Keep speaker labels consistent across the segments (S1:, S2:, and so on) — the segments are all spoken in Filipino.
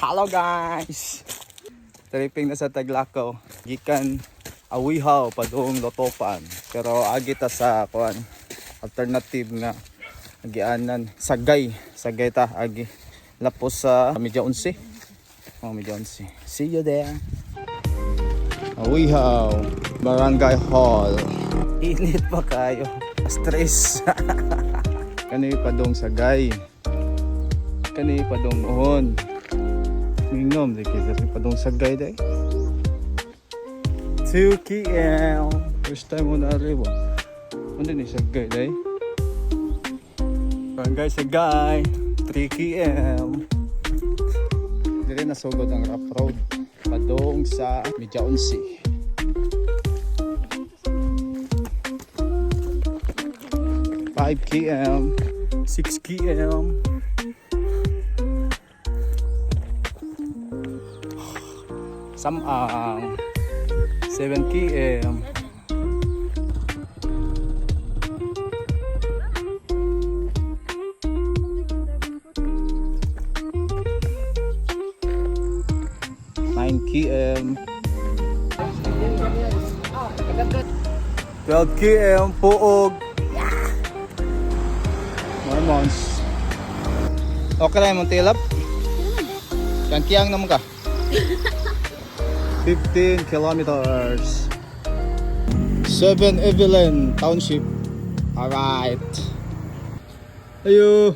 S1: Hello guys! Tripping na sa Taglakaw. Gikan Awihaw padung Lotopan. Pero agi ta sa kuan alternative nga agianan Sagay. Sagay ta agi lapos sa Media 11. Oh, Media 11. See you there. Awihaw Barangay Hall. Init pa kayo. Stress. Kani padung Sagay. Kani padung Uhon. Mingnom di kita padung Sagay day. 2 km. First time mo na arriba. Ano ni Sagay day? Barangay Sagay. 3 km. Dire nasugod ang rough road padung sa Media 11. 5 km. 6 km. Samang 7 km. km 12 km Puog. Mormons. Okay na yung tilap? Kankiang naman ka? 15 kilometers. 7 Evelyn Township. Alright. Ayo.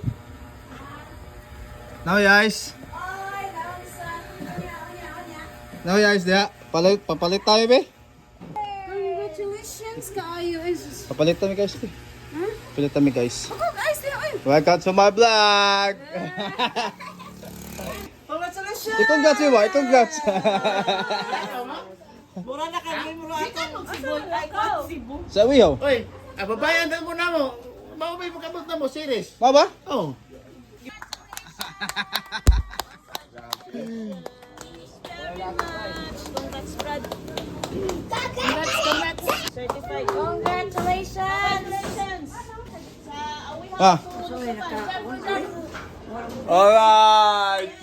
S1: Now guys. Now guys, dia. Papalit tayo be.
S2: Congratulations kaayo.
S1: Papalit tayo guys.
S2: Huh?
S1: Papalit tayo guys.
S2: Ako guys,
S1: Welcome to my vlog.
S2: congratulations.
S1: Congrats mo ba? Congrats.
S3: Mura na kami, mura ako. Sibo.
S1: Sa wiyaw.
S3: Oy, babayan na mo na mo. Maumay mo kabot na mo, series.
S1: Ma ba?
S3: Oh.
S2: Congrats, Brad. Congrats. Certified. Congratulations.
S1: Ah. Alright.